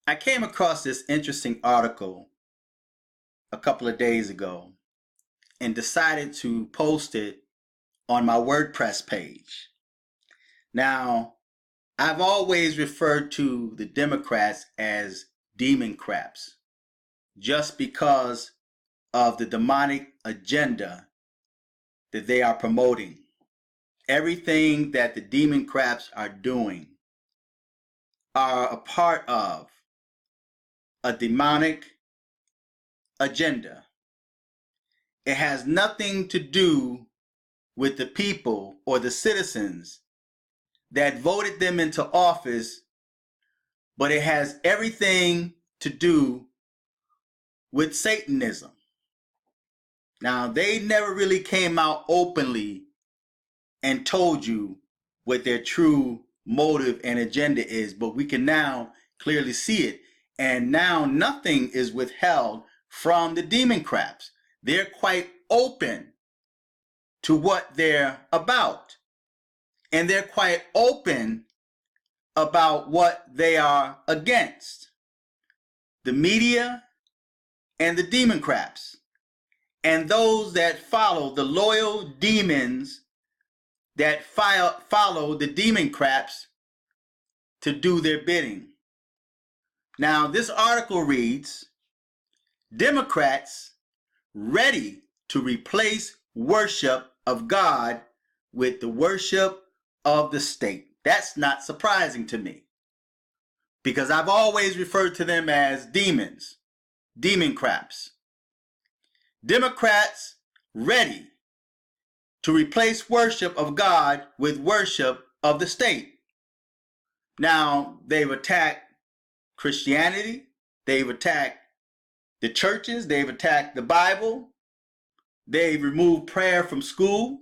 I came across this interesting article a couple of days ago and decided to post it on my WordPress page. Now, I've always referred to the Democrats as demon craps just because of the demonic agenda that they are promoting. Everything that the demon craps are doing are a part of a demonic agenda. It has nothing to do with the people or the citizens that voted them into office, but it has everything to do with Satanism. Now, they never really came out openly and told you what their true motive and agenda is, but we can now clearly see it. And now nothing is withheld from the demon craps. They're quite open to what they're about. And they're quite open about what they are against. The media and the demon craps. And those that follow, the loyal demons that follow the demon craps to do their bidding. Now, this article reads, Democrats ready to replace worship of God with the worship of the state. That's not surprising to me, because I've always referred to them as demons, demon craps. Democrats ready to replace worship of God with worship of the state. Now, they've attacked Christianity, they've attacked the churches, they've attacked the Bible, they've removed prayer from school,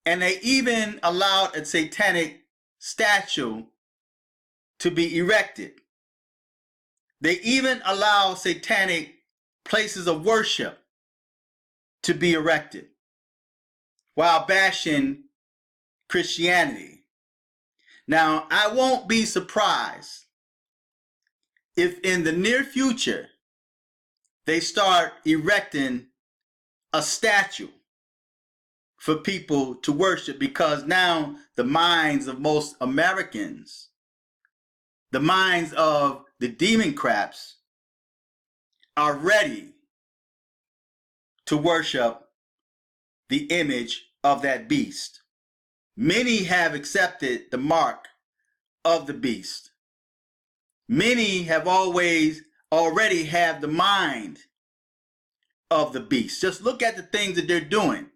and they even allowed a satanic statue to be erected. They even allow satanic places of worship to be erected while bashing Christianity. Now, I won't be surprised if in the near future they start erecting a statue for people to worship, because now the minds of most Americans, the minds of the demon craps, are ready to worship the image of that beast. Many have accepted the mark of the beast. Many have already have the mind of the beast. Just look at the things that they're doing.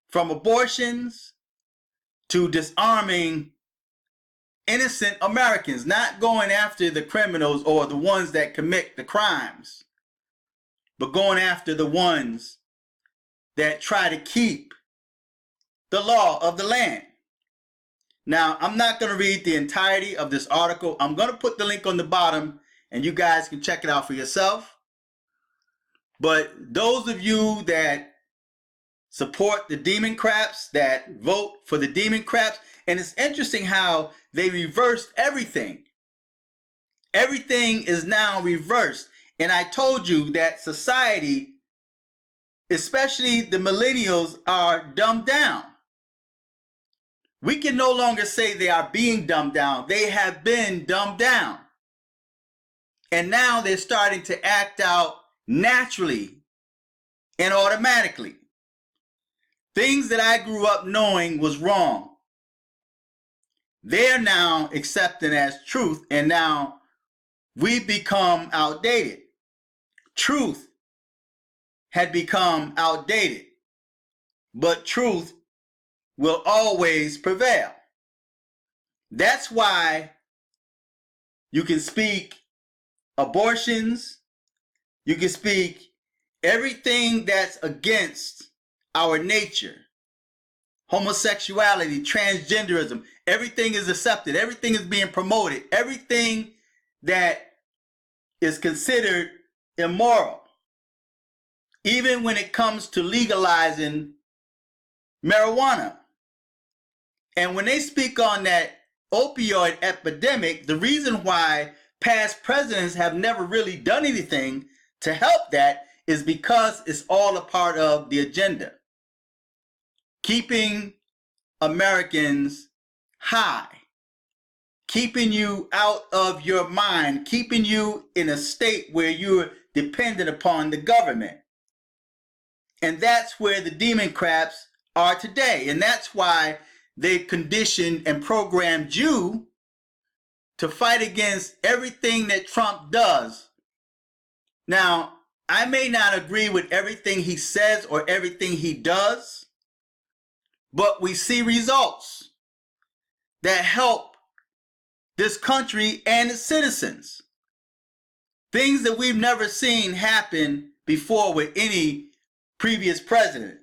From abortions to disarming innocent Americans, not going after the criminals or the ones that commit the crimes, but going after the ones that try to keep the law of the land. Now, I'm not going to read the entirety of this article. I'm going to put the link on the bottom and you guys can check it out for yourself. But those of you that support the demon craps, that vote for the demon craps, and it's interesting how they reversed everything. Everything is now reversed. And I told you that society, especially the millennials, are dumbed down. We can no longer say they are being dumbed down. They have been dumbed down. And now they're starting to act out naturally and automatically. Things that I grew up knowing was wrong, they're now accepting as truth, and now we've become outdated. Truth had become outdated, but truth will always prevail. That's why you can speak abortions, you can speak everything that's against our nature. Homosexuality, transgenderism, everything is accepted, everything is being promoted, everything that is considered immoral. Even when it comes to legalizing marijuana. And when they speak on that opioid epidemic, the reason why past presidents have never really done anything to help that is because it's all a part of the agenda. Keeping Americans high, keeping you out of your mind, keeping you in a state where you're dependent upon the government. And that's where the Democrats are today. And that's why they conditioned and programmed you to fight against everything that Trump does. Now, I may not agree with everything he says or everything he does, but we see results that help this country and its citizens. Things that we've never seen happen before with any previous president.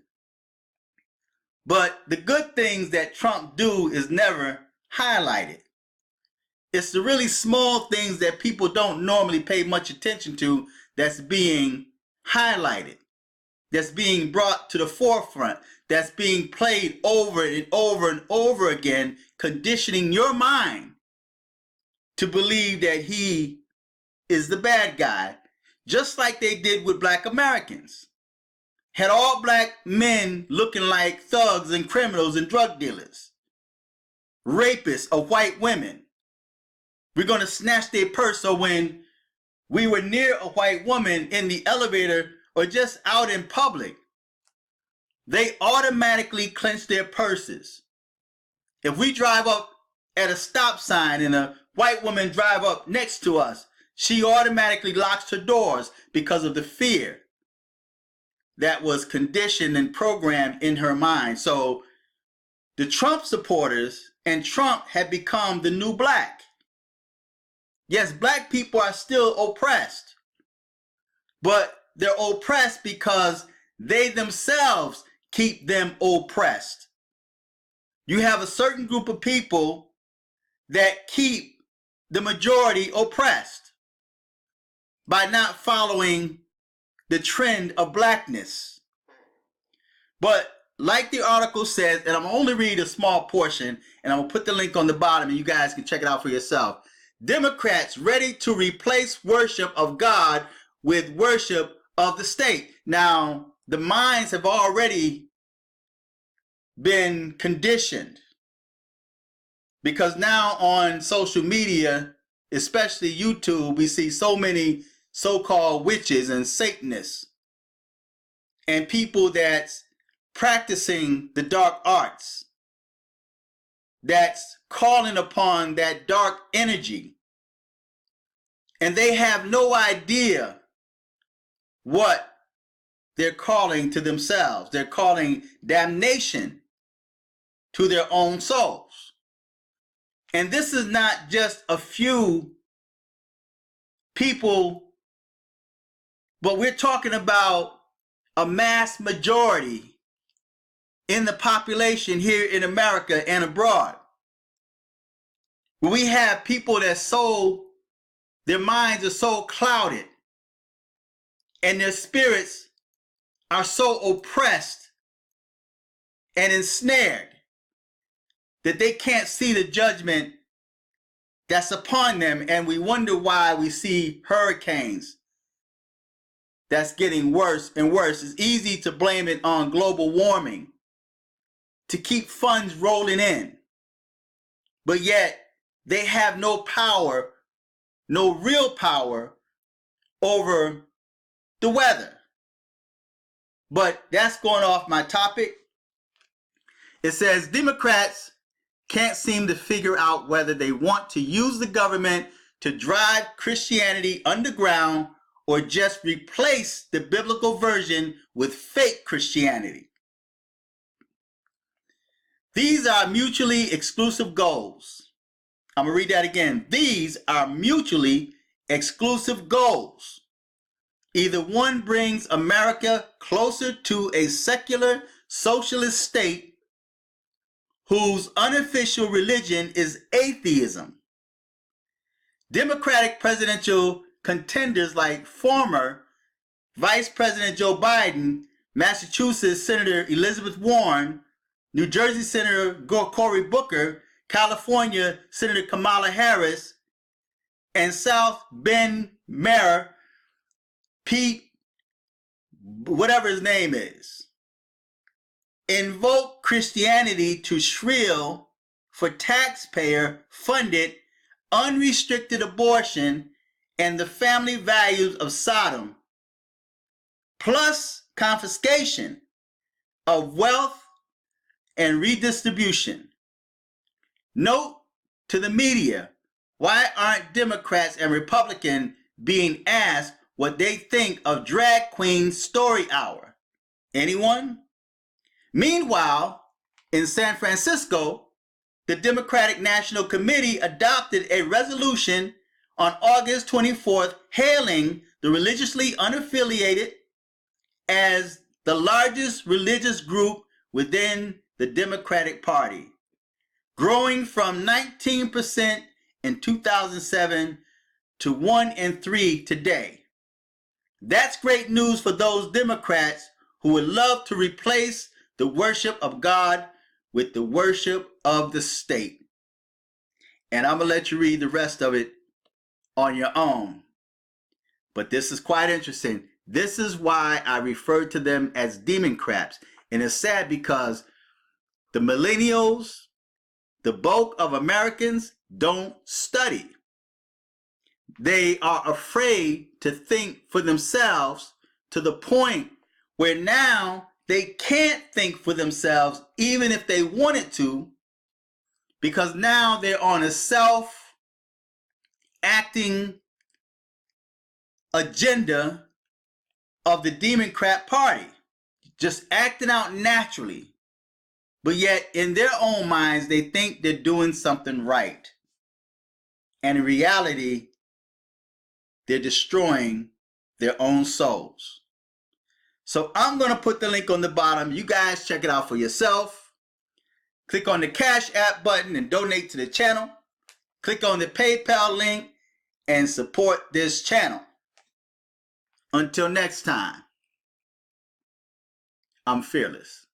But the good things that Trump do is never highlighted. It's the really small things that people don't normally pay much attention to that's being highlighted, that's being brought to the forefront, that's being played over and over and over again, conditioning your mind to believe that he is the bad guy, just like they did with black Americans. Had all black men looking like thugs and criminals and drug dealers, rapists of white women. We're going to snatch their purse. So when we were near a white woman in the elevator or just out in public, they automatically clench their purses. If we drive up at a stop sign and a white woman drive up next to us, she automatically locks her doors because of the fear that was conditioned and programmed in her mind. So the Trump supporters and Trump have become the new black. Yes, black people are still oppressed, but they're oppressed because they themselves keep them oppressed. You have a certain group of people that keep the majority oppressed by not following the trend of blackness. But like the article says, and I'm only read a small portion, and I'm going to put the link on the bottom and you guys can check it out for yourself. Democrats ready to replace worship of God with worship of the state. Now, the minds have already been conditioned because now on social media, especially YouTube, we see so many so-called witches and Satanists and people that's practicing the dark arts, that's calling upon that dark energy, and they have no idea what they're calling to themselves. They're calling damnation to their own souls. And this is not just a few people, but we're talking about a mass majority in the population here in America and abroad. We have people that their minds are so clouded and their spirits are so oppressed and ensnared that they can't see the judgment that's upon them. And we wonder why we see hurricanes that's getting worse and worse. It's easy to blame it on global warming to keep funds rolling in. But yet they have no power, no real power over the weather. But that's going off my topic. It says Democrats can't seem to figure out whether they want to use the government to drive Christianity underground or just replace the biblical version with fake Christianity. These are mutually exclusive goals. I'm going to read that again. These are mutually exclusive goals. Either one brings America closer to a secular socialist state whose unofficial religion is atheism. Democratic presidential contenders like former Vice President Joe Biden, Massachusetts Senator Elizabeth Warren, New Jersey Senator Cory Booker, California Senator Kamala Harris, and South Bend Mayor Pete, whatever his name is, invoke Christianity to shrill for taxpayer-funded unrestricted abortion and the family values of Sodom, plus confiscation of wealth and redistribution. Note to the media, why aren't Democrats and Republicans being asked what they think of Drag Queen Story Hour? Anyone? Meanwhile, in San Francisco, the Democratic National Committee adopted a resolution on August 24th hailing the religiously unaffiliated as the largest religious group within the Democratic Party, growing from 19% in 2007 to 1 in 3 today. That's great news for those Democrats who would love to replace the worship of God with the worship of the state. And I'm going to let you read the rest of it on your own. But this is quite interesting. This is why I refer to them as Democrats. And it's sad because the millennials, the bulk of Americans, don't study. They are afraid to think for themselves to the point where now they can't think for themselves even if they wanted to, because now they're on a self-acting agenda of the Democrat Party, just acting out naturally. But yet in their own minds, they think they're doing something right. And in reality, they're destroying their own souls. So I'm going to put the link on the bottom. You guys check it out for yourself. Click on the Cash App button and donate to the channel. Click on the PayPal link and support this channel. Until next time, I'm fearless.